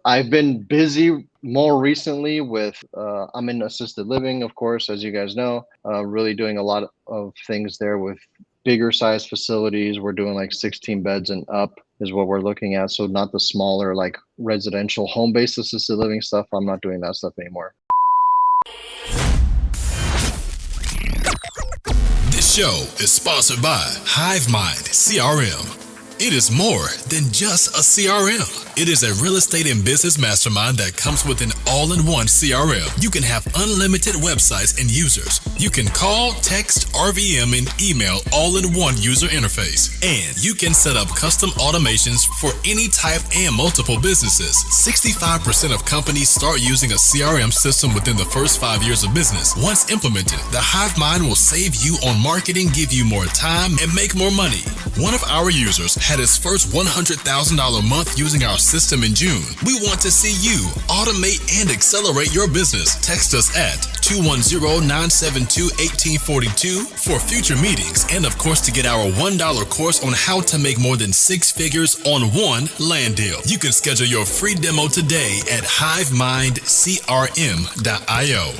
I've been busy more recently with, I'm in assisted living, of course, as you guys know, really doing a lot of things there with bigger size facilities. We're doing like 16 beds and up is what we're looking at. So not the smaller, like residential home-based assisted living stuff. I'm not doing that stuff anymore. This show is sponsored by Hive Mind CRM. It is more than just a CRM. It is a real estate and business mastermind that comes with an all-in-one CRM. You can have unlimited websites and users. You can call, text, RVM, and email all in one user interface. And you can set up custom automations for any type and multiple businesses. 65% of companies start using a CRM system within the first 5 years of business. Once implemented, the Hive Mind will save you on marketing, give you more time, and make more money. One of our users had his first $100,000 month using our system in June. We want to see you automate and accelerate your business. Text us at 210-972-1842 for future meetings, and of course to get our $1 course on how to make more than 6 figures on one land deal. You can schedule your free demo today at hivemindcrm.io.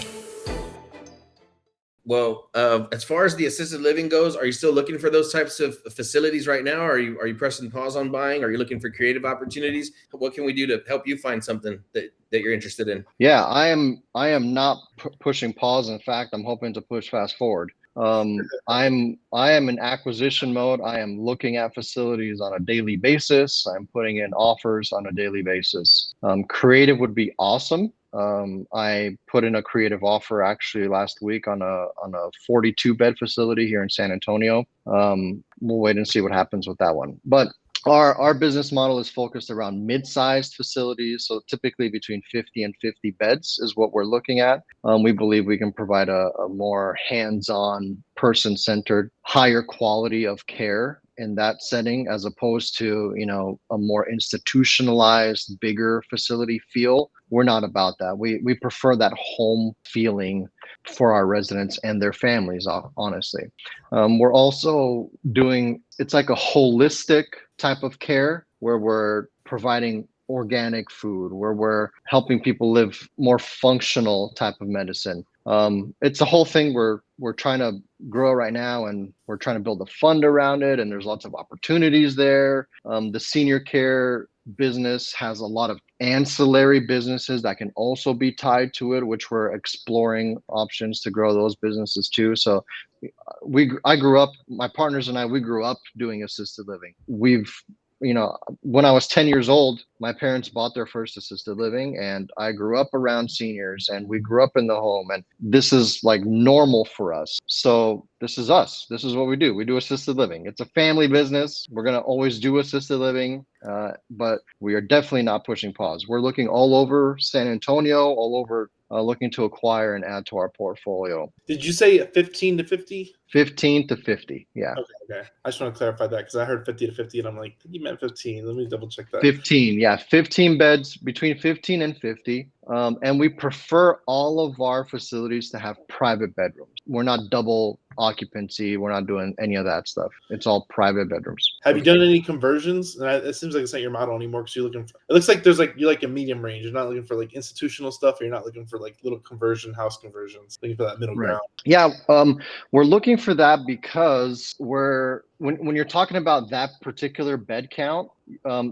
Well, as far as the assisted living goes, are you still looking for those types of facilities right now? Are you pressing pause on buying? Are you looking for creative opportunities? What can we do to help you find something that you're interested in? Yeah, I am not pushing pause. In fact, I'm hoping to push fast forward. I am in acquisition mode. I am looking at facilities on a daily basis. I'm putting in offers on a daily basis. Creative would be awesome. I put in a creative offer actually last week on a 42 bed facility here in San Antonio. We'll wait and see what happens with that one. But our business model is focused around mid-sized facilities. So typically between 50 and 50 beds is what we're looking at. We believe we can provide a more hands-on, person-centered, higher quality of care in that setting, as opposed to, a more institutionalized, bigger facility feel. We're not about that. We prefer that home feeling for our residents and their families, honestly. We're also doing, it's like a holistic type of care where we're providing organic food, where we're helping people live more functional type of medicine. It's a whole thing we're trying to grow right now, and we're trying to build a fund around it, and there's lots of opportunities there. The senior care business has a lot of ancillary businesses that can also be tied to it, which we're exploring options to grow those businesses too. So I grew up, my partners and I, we grew up doing assisted living. When I was 10 years old, my parents bought their first assisted living, and I grew up around seniors, and we grew up in the home, and this is like normal for us. So this is us. This is what we do. We do assisted living. It's a family business. We're going to always do assisted living, but we are definitely not pushing pause. We're looking all over San Antonio, all over, looking to acquire and add to our portfolio. Did you say 15 to 50? 15 to 50, yeah. Okay. I just want to clarify that because I heard 50 to 50 and I'm like, you meant 15. Let me double check that. 15, yeah, 15 beds, between 15 and 50. And we prefer all of our facilities to have private bedrooms. We're not double occupancy. We're not doing any of that stuff. It's all private bedrooms. Have you done any conversions? It seems like it's not your model anymore because you're looking for, it looks like you're like a medium range. You're not looking for like institutional stuff. Or you're not looking for like little house conversions. Looking for that middle ground. Yeah, we're looking for that because when you're talking about that particular bed count,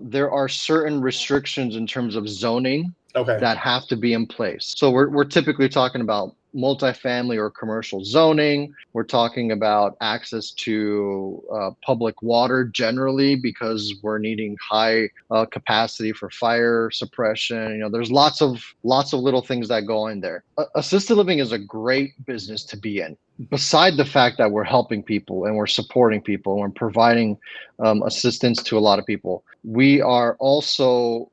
there are certain restrictions in terms of zoning that have to be in place. So we're typically talking about multifamily or commercial zoning. We're talking about access to public water generally, because we're needing high capacity for fire suppression. There's lots of little things that go in there. Assisted living is a great business to be in. Beside the fact that we're helping people and we're supporting people and we're providing assistance to a lot of people, we are also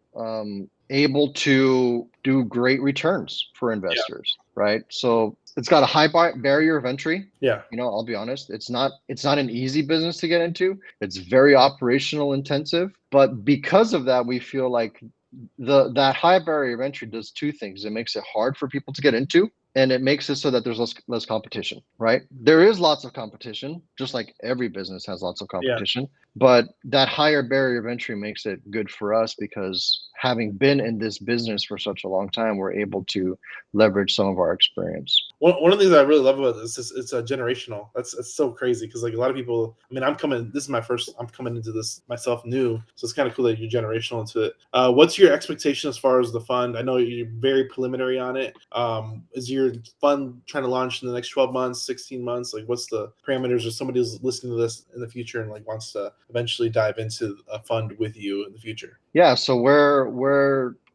able to do great returns for investors, right? So it's got a high barrier of entry. Yeah. I'll be honest, it's not an easy business to get into. It's very operational intensive, but because of that, we feel like that high barrier of entry does two things. It makes it hard for people to get into, and it makes it so that there's less competition, right? There is lots of competition, just like every business has lots of Yeah. competition, but that higher barrier of entry makes it good for us because having been in this business for such a long time, we're able to leverage some of our experience. One of the things I really love about this is it's generational. That's so crazy because like a lot of people. I mean, this is my first. I'm coming into this myself new, so it's kind of cool that you're generational into it. What's your expectation as far as the fund? I know you're very preliminary on it. Is your fund trying to launch in the next 12 months, 16 months? Like, what's the parameters? Or somebody who's listening to this in the future and like wants to eventually dive into a fund with you in the future? Yeah, so we're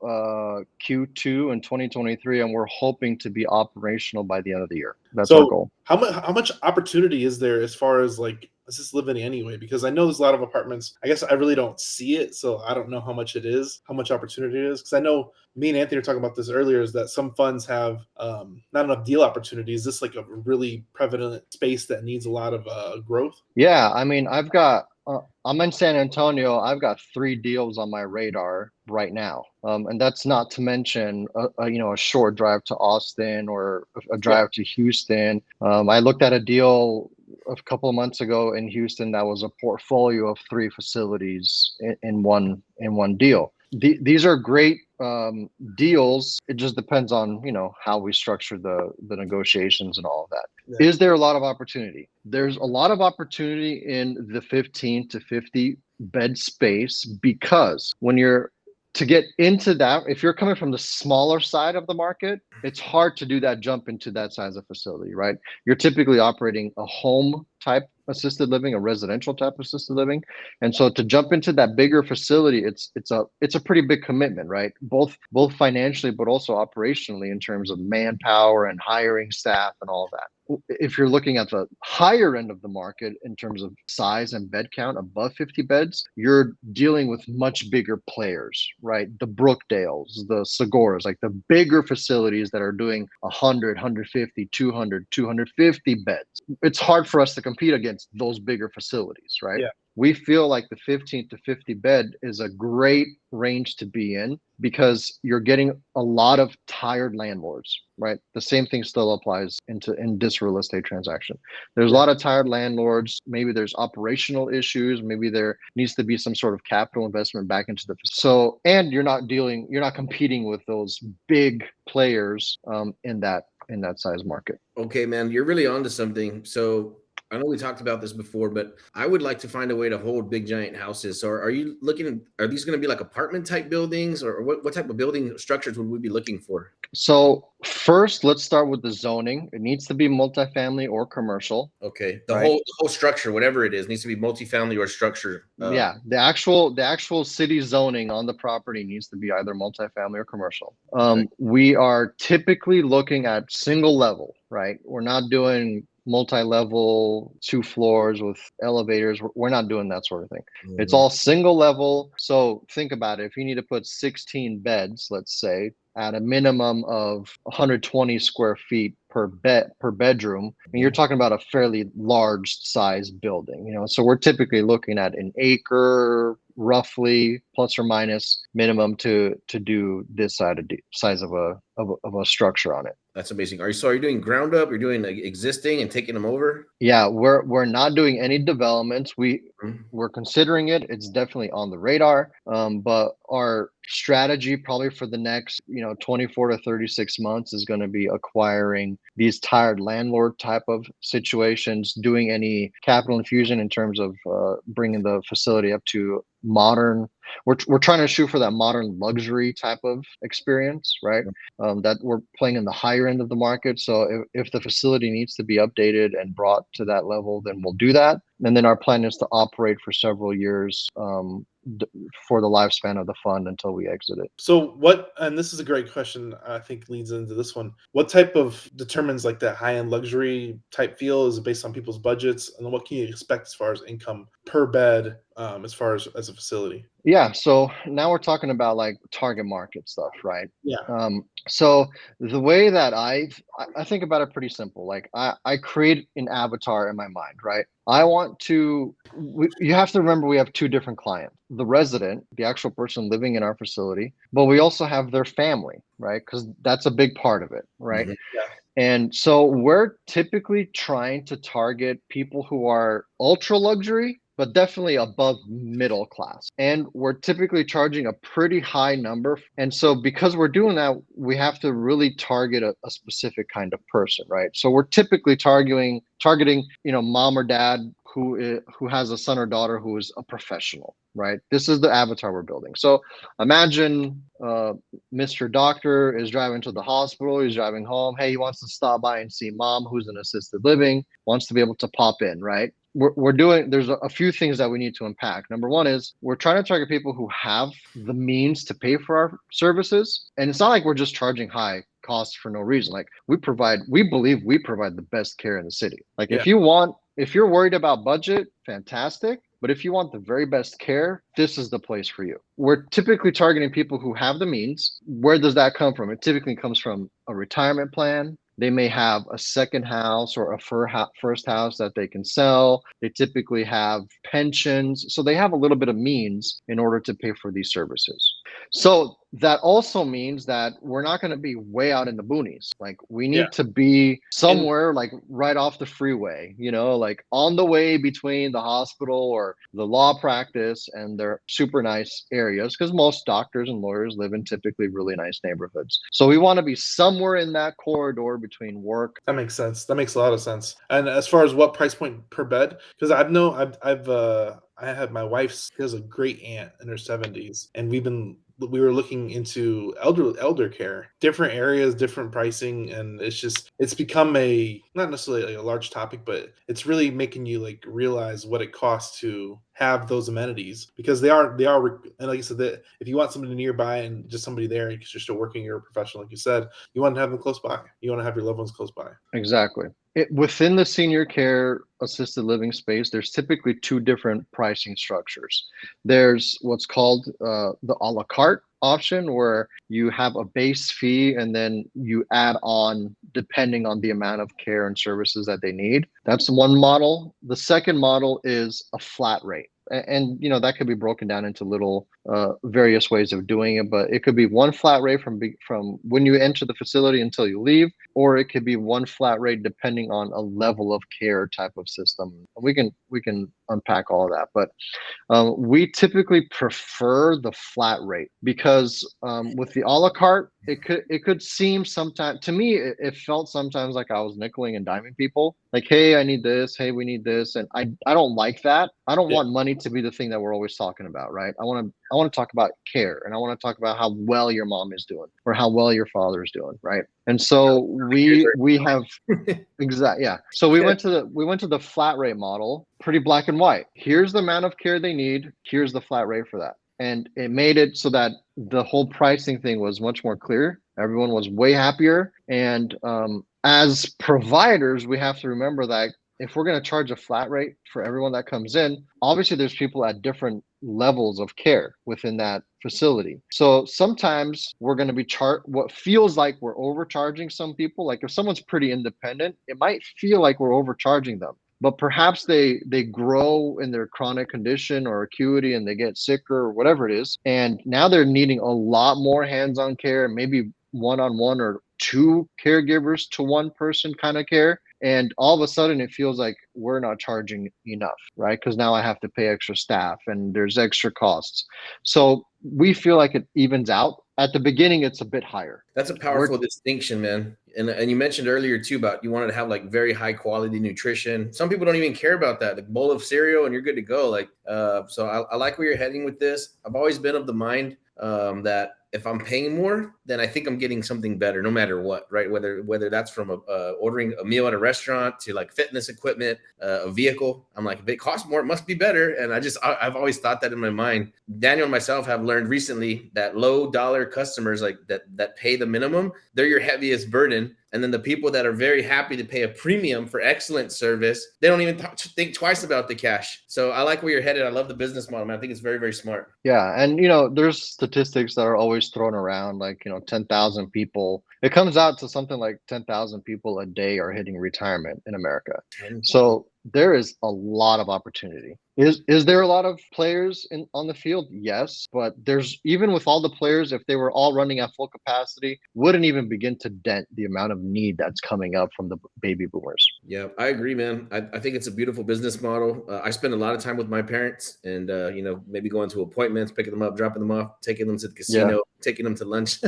Q2 in 2023, and we're hoping to be operational by the end of the year. That's our So goal. how much opportunity is there as far as like assisted living anyway? Because I know there's a lot of apartments. I guess I really don't see it, so I don't know how much it is, how much opportunity it is. Because I know me and Anthony were talking about this earlier, is that some funds have not enough deal opportunities. Is this like a really prevalent space that needs a lot of growth? Yeah, I mean, I'm in San Antonio. I've got 3 deals on my radar right now, and that's not to mention a short drive to Austin or a drive to Houston. I looked at a deal a couple of months ago in Houston that was a portfolio of 3 facilities in one deal. These are great deals. It just depends on how we structure the negotiations and all of that. Yeah. Is there a lot of opportunity? There's a lot of opportunity in the 15 to 50 bed space, because to get into that, if you're coming from the smaller side of the market, it's hard to do that jump into that size of facility, right? You're typically operating a home type assisted living, a residential type assisted living. And so to jump into that bigger facility, it's a pretty big commitment, right? Both financially, but also operationally in terms of manpower and hiring staff and all of that. If you're looking at the higher end of the market in terms of size and bed count above 50 beds, you're dealing with much bigger players, right? The Brookdales, the Segoras, like the bigger facilities that are doing 100, 150, 200, 250 beds. It's hard for us to compete against those bigger facilities, right? Yeah. We feel like the 15 to 50 bed is a great range to be in because you're getting a lot of tired landlords, right? The same thing still applies in this real estate transaction. There's a lot of tired landlords. Maybe there's operational issues. Maybe there needs to be some sort of capital investment back into and you're not competing with those big players in that size market. Okay, man, you're really onto something. So I know we talked about this before, but I would like to find a way to hold big giant houses. So are these going to be like apartment type buildings, or what type of building structures would we be looking for? So first, let's start with the zoning. It needs to be multifamily or commercial. Okay. The right? whole structure, whatever it is, needs to be multifamily or structure. Yeah, the actual city zoning on the property needs to be either multifamily or commercial. Okay. We are typically looking at single level, right? We're not doing multi-level 2 floors with elevators. We're not doing that sort of thing. It's all single level. So think about it. If you need to put 16 beds, let's say, at a minimum of 120 square feet per bedroom, and you're talking about a fairly large size building, so we're typically looking at an acre roughly, plus or minus, minimum to do this size of a structure on it. That's amazing. Are you doing ground up? You're doing existing and taking them over? Yeah, we're not doing any developments. We're considering it. It's definitely on the radar. But our strategy probably for the next 24 to 36 months is going to be acquiring these tired landlord type of situations, doing any capital infusion in terms of bringing the facility up to modern. We're trying to shoot for that modern luxury type of experience, right? That we're playing in the higher end of the market. So if the facility needs to be updated and brought to that level, then we'll do that. And then our plan is to operate for several years for the lifespan of the fund until we exit it. So and this is a great question, I think leads into this one. What type of determines like that high-end luxury type feel? Is it based on people's budgets? And then what can you expect as far as income per bed, as far as a facility? Yeah, so now we're talking about like target market stuff, right? Yeah. So the way that I think about it pretty simple. Like I create an avatar in my mind, right? You have to remember we have 2 different clients: the resident, the actual person living in our facility, but we also have their family, right? Because that's a big part of it, right? Mhm. Yeah. And so we're typically trying to target people who are ultra luxury, but definitely above middle class. And we're typically charging a pretty high number. And so because we're doing that, we have to really target a specific kind of person, right? So we're typically targeting, mom or dad who has a son or daughter who is a professional, right? This is the avatar we're building. So imagine Mr. Doctor is driving to the hospital, he's driving home. Hey, he wants to stop by and see mom who's in assisted living, wants to be able to pop in, right? There's a few things that we need to unpack. Number one is we're trying to target people who have the means to pay for our services. And it's not like we're just charging high costs for no reason. Like we believe we provide the best care in the city. Like if you're worried about budget, fantastic. But if you want the very best care, this is the place for you. We're typically targeting people who have the means. Where does that come from? It typically comes from a retirement plan. They may have a second house or a first house that they can sell. They typically have pensions. So they have a little bit of means in order to pay for these services. So that also means that we're not going to be way out in the boonies. Like we need to be somewhere like right off the freeway, like on the way between the hospital or the law practice and their super nice areas, because most doctors and lawyers live in typically really nice neighborhoods. So we want to be somewhere in that corridor between work. That makes sense. That makes a lot of sense. And as far as what price point per bed, because I have my wife's, she has a great aunt in her 70s, and we were looking into elder care, different areas, different pricing, and it's become not necessarily like a large topic, but it's really making you like realize what it costs to have those amenities, because they are, and like you said, that if you want somebody nearby and just somebody there because you're still working, you're a professional, like you said, you want to have them close by. You want to have your loved ones close by. Exactly. Within the senior care assisted living space, there's typically two different pricing structures. There's what's called the a la carte option, where you have a base fee and then you add on depending on the amount of care and services that they need. That's one model. The second model is a flat rate. And that could be broken down into little various ways of doing it, but it could be one flat rate from when you enter the facility until you leave, or it could be one flat rate depending on a level of care type of system. We can unpack all of that, but we typically prefer the flat rate because with the a la carte, it could seem sometimes, to me, it felt sometimes like I was nickeling and diming people. Like, hey, I need this. Hey, we need this. And I don't like that. I don't want money to be the thing that we're always talking about, right? I want to talk about care, and I want to talk about how well your mom is doing or how well your father is doing, right? And so we have exactly, yeah. So we went to the flat rate model, pretty black and white. Here's the amount of care they need. Here's the flat rate for that. And it made it so that the whole pricing thing was much more clear. Everyone was way happier. And as providers, we have to remember that if we're going to charge a flat rate for everyone that comes in, obviously there's people at different levels of care within that facility. So sometimes we're going to be what feels like we're overcharging some people. Like if someone's pretty independent, it might feel like we're overcharging them. But perhaps they grow in their chronic condition or acuity and they get sicker or whatever it is. And now they're needing a lot more hands-on care, maybe one-on-one or two caregivers to one person kind of care. And all of a sudden it feels like we're not charging enough, right? Because now I have to pay extra staff and there's extra costs. So we feel like it evens out. At the beginning, it's a bit higher. That's a powerful distinction, man. And you mentioned earlier too about you wanted to have like very high quality nutrition. Some people don't even care about that. Like bowl of cereal and you're good to go. Like, so I like where you're heading with this. I've always been of the mind that if I'm paying more, then I think I'm getting something better, no matter what, right? Whether that's from ordering a meal at a restaurant to like fitness equipment, a vehicle. I'm like, if it costs more, it must be better. And I've always thought that in my mind. Daniel and myself have learned recently that low dollar customers like that pay the minimum, they're your heaviest burden. And then the people that are very happy to pay a premium for excellent service, they don't even think twice about the cash. So I like where you're headed. I love the business model, man. I think it's very, very smart. Yeah. And, there's statistics that are always thrown around, like, 10,000 people. It comes out to something like 10,000 people a day are hitting retirement in America. So there is a lot of opportunity. Is there a lot of players on the field? Yes, but there's, even with all the players, if they were all running at full capacity, wouldn't even begin to dent the amount of need that's coming up from the baby boomers. Yeah, I agree, man. I think it's a beautiful business model. I spend a lot of time with my parents, and maybe going to appointments, picking them up, dropping them off, taking them to the Yeah. casino, taking them to lunch.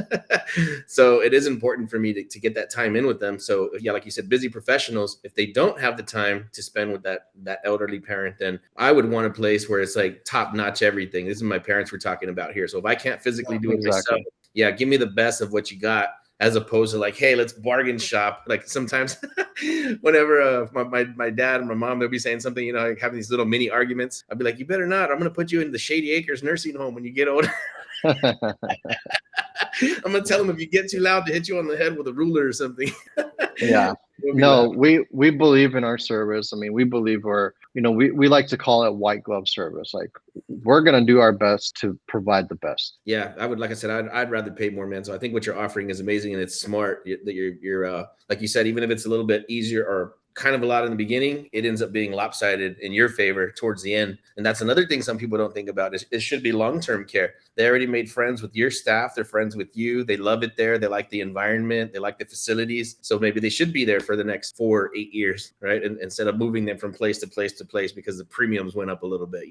So it is important for me to get that time in with them. So yeah, like you said, busy professionals, if they don't have the time to spend with that elderly parent, then I would want a place where it's like top notch everything. This is my parents we're talking about here. So if I can't physically do it myself, yeah, give me the best of what you got, as opposed to like, hey, let's bargain shop. Like sometimes whenever my dad and my mom, they'll be saying something, like having these little mini arguments. I'd be like, you better not. I'm going to put you in the Shady Acres nursing home when you get older. I'm going to tell them if you get too loud to hit you on the head with a ruler or something. Yeah. No, we believe in our service. I mean, we believe we like to call it white glove service. Like, we're going to do our best to provide the best. Yeah, like I said, I'd rather pay more, man. So I think what you're offering is amazing, and it's smart that you're like you said, even if it's a little bit easier or kind of a lot in the beginning, it ends up being lopsided in your favor towards the end. And that's another thing some people don't think about is it should be long-term care. They already made friends with your staff. They're friends with you. They love it there. They like the environment. They like the facilities. So maybe they should be there for the next 4 or 8 years, right? And instead of moving them from place to place to place because the premiums went up a little bit,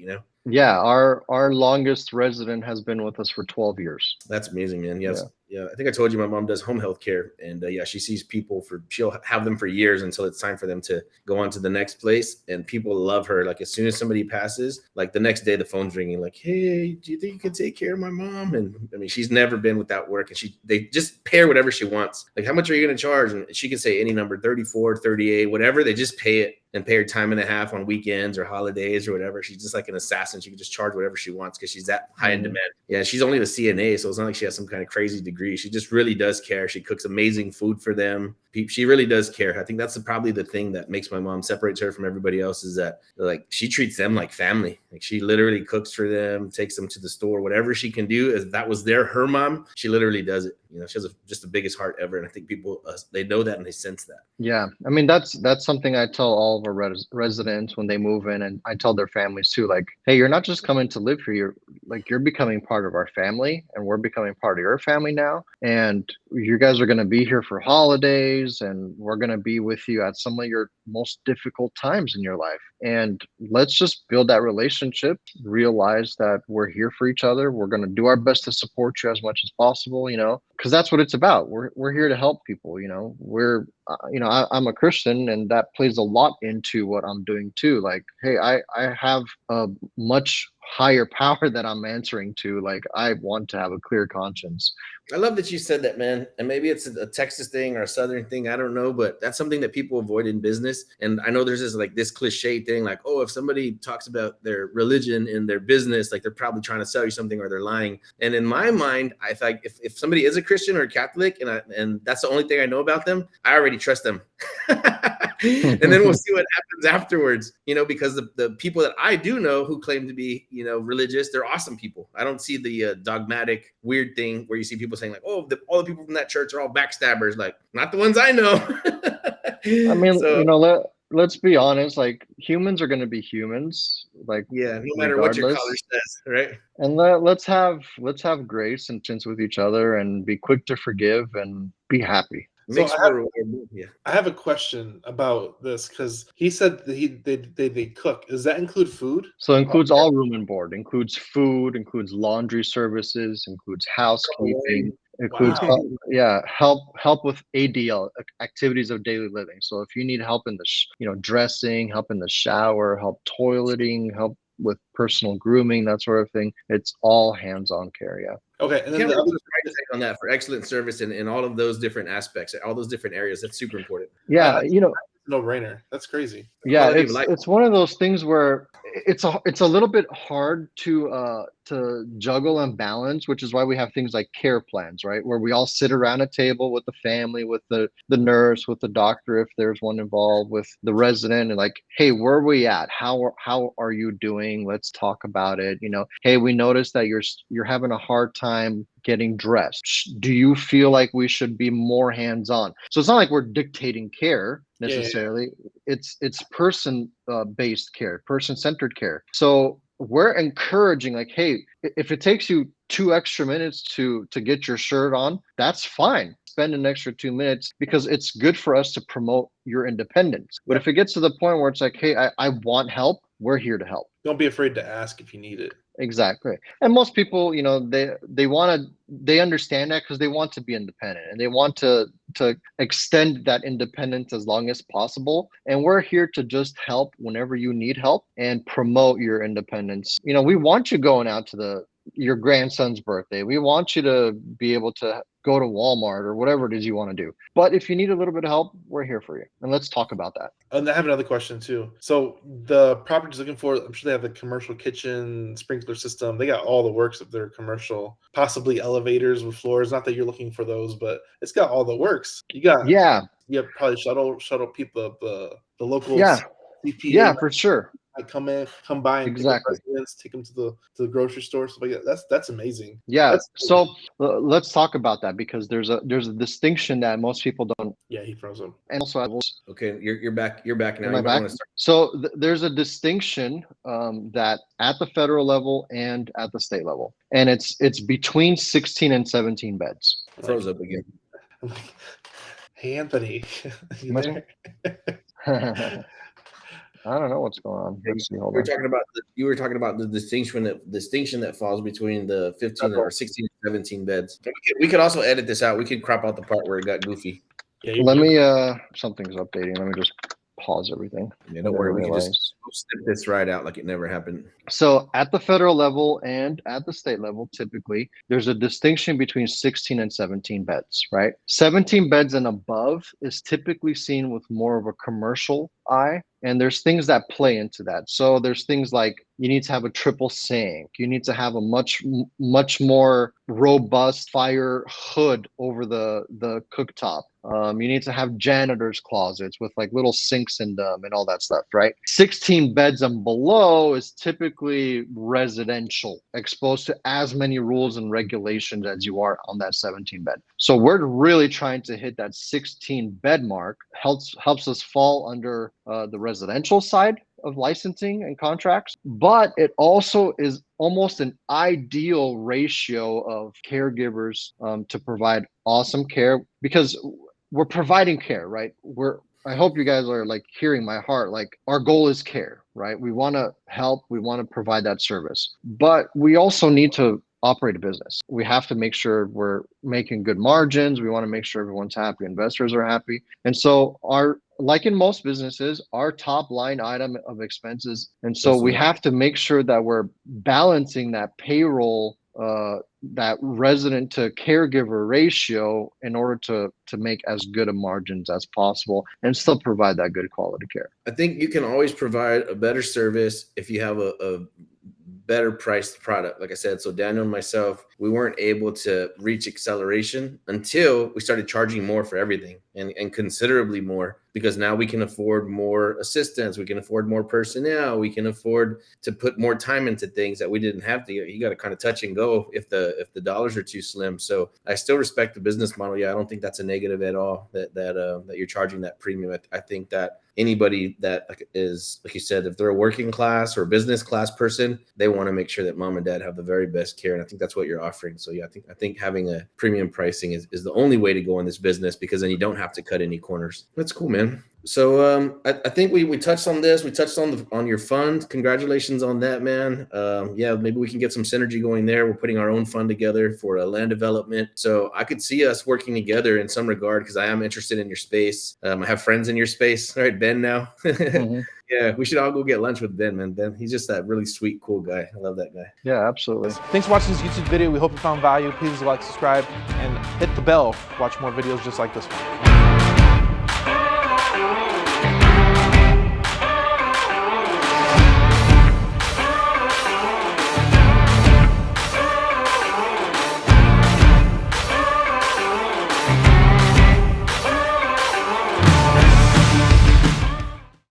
Yeah, our longest resident has been with us for 12 years. That's amazing, man. Yes. Yeah. I think I told you my mom does home health care, and she sees people she'll have them for years until it's time for them to go on to the next place. And people love her. Like, as soon as somebody passes, like the next day the phone's ringing, like, hey, do you think you can take care of my mom? And I mean, she's never been without work, and they just pay her whatever she wants. Like, how much are you going to charge? And she can say any number, 34, 38, whatever. They just pay it and pay her time and a half on weekends or holidays or whatever. She's just like an assassin. She can just charge whatever she wants because she's that high in demand. Yeah, she's only the CNA, so it's not like she has some kind of crazy degree. She just really does care. She cooks amazing food for them. She really does care. I think that's probably the thing that makes my mom, separates her from everybody else, is that like she treats them like family. Like, she literally cooks for them, takes them to the store, whatever she can do. If that was her mom, she literally does it. She has just the biggest heart ever. And I think people, they know that and they sense that. Yeah. I mean, that's something I tell all of our residents when they move in, and I tell their families too, like, hey, you're not just coming to live here. You're becoming part of our family, and we're becoming part of your family now. And you guys are going to be here for holidays, and we're going to be with you at some of your most difficult times in your life. And let's just build that relationship, realize that we're here for each other. We're going to do our best to support you as much as possible, because that's what it's about. We're here to help people. I'm a Christian, and that plays a lot into what I'm doing too. Like, hey, I have a much higher power that I'm answering to. Like, I want to have a clear conscience. I love that you said that, man. And maybe it's a Texas thing or a Southern thing. I don't know, but that's something that people avoid in business. And I know there's this cliche thing, like, oh, if somebody talks about their religion in their business, like, they're probably trying to sell you something or they're lying. And in my mind, I think if somebody is a Christian or a Catholic and that's the only thing I know about them, I already trust them. And then we'll see what happens afterwards, because the people that I do know who claim to be, religious, they're awesome people. I don't see the dogmatic weird thing where you see people saying like, oh, all the people from that church are all backstabbers. Like, not the ones I know. I mean, let's be honest, like, humans are going to be humans. Like, yeah, no matter what your color says, right? And let's have grace and patience with each other, and be quick to forgive and be happy. So I have a question about this, because he said that they cook. Does that include food? So it includes all room and board, includes food, includes laundry services, includes housekeeping, includes help with ADL, activities of daily living. So if you need help in the dressing, help in the shower, help toileting, help with personal grooming, that sort of thing, it's all hands-on care. Yeah. Okay, and then the other take on that for excellent service in all of those different aspects, all those different areas. That's super important. Yeah, no-brainer. That's crazy. Yeah, it's one of those things where it's a little bit hard to juggle and balance, which is why we have things like care plans, right? Where we all sit around a table with the family, with the nurse, with the doctor, if there's one involved, with the resident, and like, hey, where are we at? How are you doing? Let's talk about it. Hey, we noticed that you're having a hard time getting dressed. Do you feel like we should be more hands-on? So it's not like we're dictating care necessarily. it's person based care, person centered care. So we're encouraging, like, hey, if it takes you 2 extra minutes to get your shirt on, that's fine. Spend an extra 2 minutes, because it's good for us to promote your independence. But if it gets to the point where it's like, hey, I want help, we're here to help. Don't be afraid to ask if you need it. Exactly. And most people, they understand that, because they want to be independent and they want to extend that independence as long as possible. And we're here to just help whenever you need help and promote your independence. We want you going out to your grandson's birthday. We want you to be able to go to Walmart or whatever it is you want to do. But if you need a little bit of help, we're here for you. And let's talk about that. And I have another question too. So the property's looking for, I'm sure they have the commercial kitchen, sprinkler system. They got all the works of their commercial, possibly elevators with floors. Not that you're looking for those, but it's got all the works. You have probably shuttle people, the local CPA. Yeah, for sure. Come by and exactly take them to the grocery store, stuff like that. That's amazing. So let's talk about that, because there's a distinction that most people don't. Yeah, he froze up. And also, okay, you're back now. Am I back? So there's a distinction that at the federal level and at the state level, and it's between 16 and 17 beds. Froze up again. I'm like, hey Anthony, you there? I don't know what's going on. Let's see, you were talking about the distinction that falls between the 15 or 16 and 17 beds. We could also edit this out. We could crop out the part where it got goofy. Yeah, let me something's updating. Let me just pause everything. Yeah, don't worry. We can just snip this right out like it never happened. So at the federal level and at the state level, typically there's a distinction between 16 and 17 beds, right? 17 beds and above is typically seen with more of a commercial eye. And there's things that play into that. So there's things like you need to have a triple sink. You need to have a much more robust fire hood over the cooktop. You need to have janitor's closets with like little sinks in them and all that stuff, right? 16 beds and below is typically residential, exposed to as many rules and regulations as you are on that 17 bed. So we're really trying to hit that 16 bed mark. Helps us fall under the residential side of licensing and contracts, but it also is almost an ideal ratio of caregivers to provide awesome care, because we're providing care, right? I hope you guys are like hearing my heart. Like, our goal is care, right? We want to help, we want to provide that service, but we also need to operate a business. We have to make sure we're making good margins. We want to make sure everyone's happy, investors are happy. And so like in most businesses, our top line item of expenses. And so we have to make sure that we're balancing that payroll, that resident to caregiver ratio in order to make as good a margins as possible and still provide that good quality care. I think you can always provide a better service if you have a better priced product. Like I said, so Daniel and myself, we weren't able to reach acceleration until we started charging more for everything, and considerably more, because now we can afford more assistants, we can afford more personnel, we can afford to put more time into things that we didn't have to. You got to kind of touch and go if the dollars are too slim. So I still respect the business model. Yeah, I don't think that's a negative at all that you're charging that premium. I think that anybody that is, like you said, if they're a working class or a business class person, they want to make sure that mom and dad have the very best care. And I think that's what you're offering. So yeah, I think having a premium pricing is the only way to go in this business, because then you don't have to cut any corners. That's cool, man. So I think we touched on this. We touched on your fund. Congratulations on that, man. Yeah, maybe we can get some synergy going there. We're putting our own fund together for a land development. So I could see us working together in some regard, because I am interested in your space. I have friends in your space. All right, Ben now. Mm-hmm. Yeah, we should all go get lunch with Ben, man. Ben, he's just that really sweet, cool guy. I love that guy. Yeah, absolutely. Thanks for watching this YouTube video. We hope you found value. Please like, subscribe, and hit the bell to watch more videos just like this one.